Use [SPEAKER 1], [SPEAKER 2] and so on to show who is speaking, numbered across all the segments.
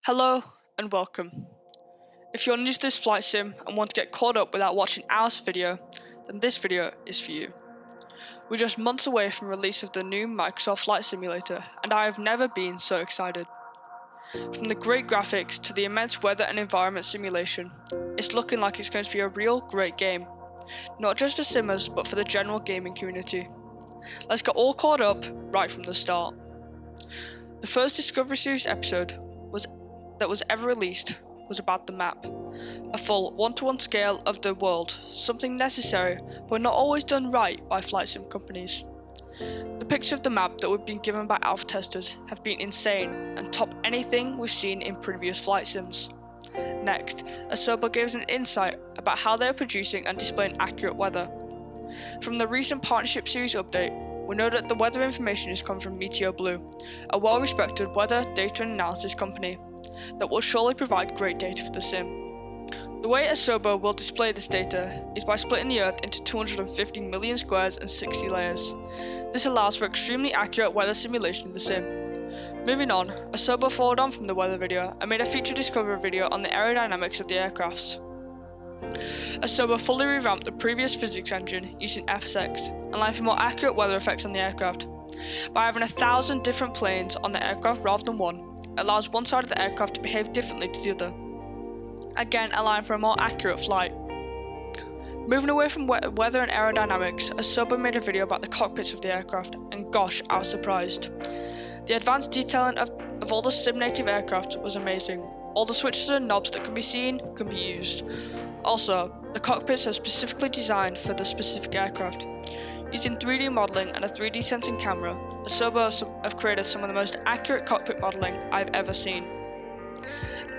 [SPEAKER 1] Hello and welcome. If you're new to this flight sim and want to get caught up without watching our video, then this video is for you. We're just months away from release of the new Microsoft Flight Simulator, and I have never been so excited. From the great graphics to the immense weather and environment simulation, it's looking like it's going to be a real great game, not just for simmers but for the general gaming community. Let's get all caught up right from the start. The first Discovery Series episode that was ever released was about the map, a full 1:1 scale of the world, something necessary but not always done right by flight sim companies. The pictures of the map that we've been given by alpha testers have been insane and top anything we've seen in previous flight sims. Next, Asobo gave us an insight about how they are producing and displaying accurate weather. From the recent Partnership Series update, we know that the weather information is coming from Meteo Blue, a well-respected weather data and analysis company that will surely provide great data for the sim. The way Asobo will display this data is by splitting the Earth into 250 million squares and 60 layers. This allows for extremely accurate weather simulation in the sim. Moving on, Asobo followed on from the weather video and made a feature discovery video on the aerodynamics of the aircrafts. Asobo fully revamped the previous physics engine using FSX, allowing for more accurate weather effects on the aircraft. By having 1,000 different planes on the aircraft rather than one, it allows one side of the aircraft to behave differently to the other, again allowing for a more accurate flight. Moving away from weather and aerodynamics, Asobo made a video about the cockpits of the aircraft, and gosh, I was surprised. The advanced detailing of all the sim-native aircraft was amazing. All the switches and knobs that can be seen can be used. Also, the cockpits are specifically designed for the specific aircraft. Using 3D modelling and a 3D sensing camera, Asobo have created some of the most accurate cockpit modelling I've ever seen.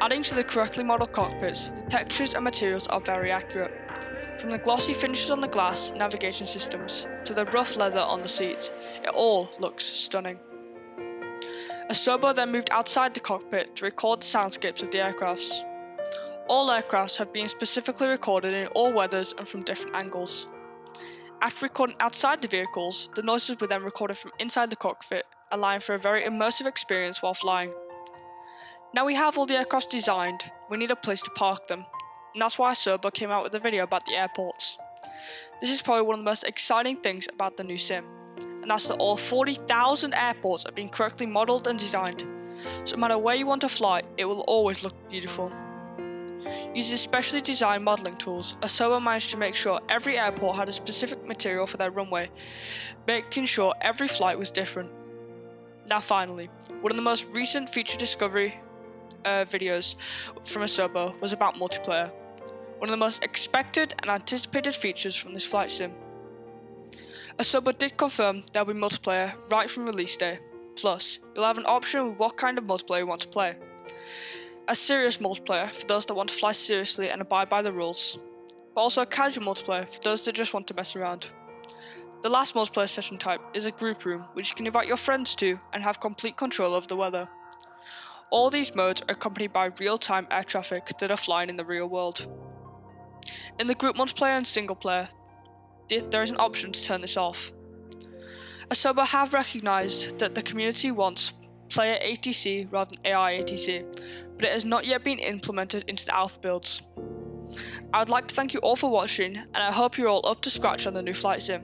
[SPEAKER 1] Adding to the correctly modelled cockpits, the textures and materials are very accurate. From the glossy finishes on the glass navigation systems to the rough leather on the seats, it all looks stunning. Asobo then moved outside the cockpit to record the soundscapes of the aircrafts. All aircrafts have been specifically recorded in all weathers and from different angles. After recording outside the vehicles, the noises were then recorded from inside the cockpit, allowing for a very immersive experience while flying. Now we have all the aircraft designed, we need a place to park them, and that's why Asobo came out with a video about the airports. This is probably one of the most exciting things about the new sim, and that's that all 40,000 airports are being correctly modelled and designed, so no matter where you want to fly, it will always look beautiful. Using specially designed modelling tools, Asobo managed to make sure every airport had a specific material for their runway, making sure every flight was different. Now finally, one of the most recent feature discovery videos from Asobo was about multiplayer, one of the most expected and anticipated features from this flight sim. Asobo did confirm there will be multiplayer right from release day, plus you'll have an option with what kind of multiplayer you want to play. A serious multiplayer for those that want to fly seriously and abide by the rules, but also a casual multiplayer for those that just want to mess around. The last multiplayer session type is a group room, which you can invite your friends to and have complete control over the weather. All these modes are accompanied by real-time air traffic that are flying in the real world. In the group multiplayer and single player, there is an option to turn this off. Asobo have recognised that the community wants player ATC rather than AI ATC, but it has not yet been implemented into the alpha builds. I would like to thank you all for watching, and I hope you're all up to scratch on the new flight sim.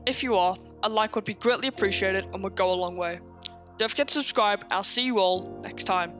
[SPEAKER 1] If you are, a like would be greatly appreciated and would go a long way. Don't forget to subscribe, and I'll see you all next time.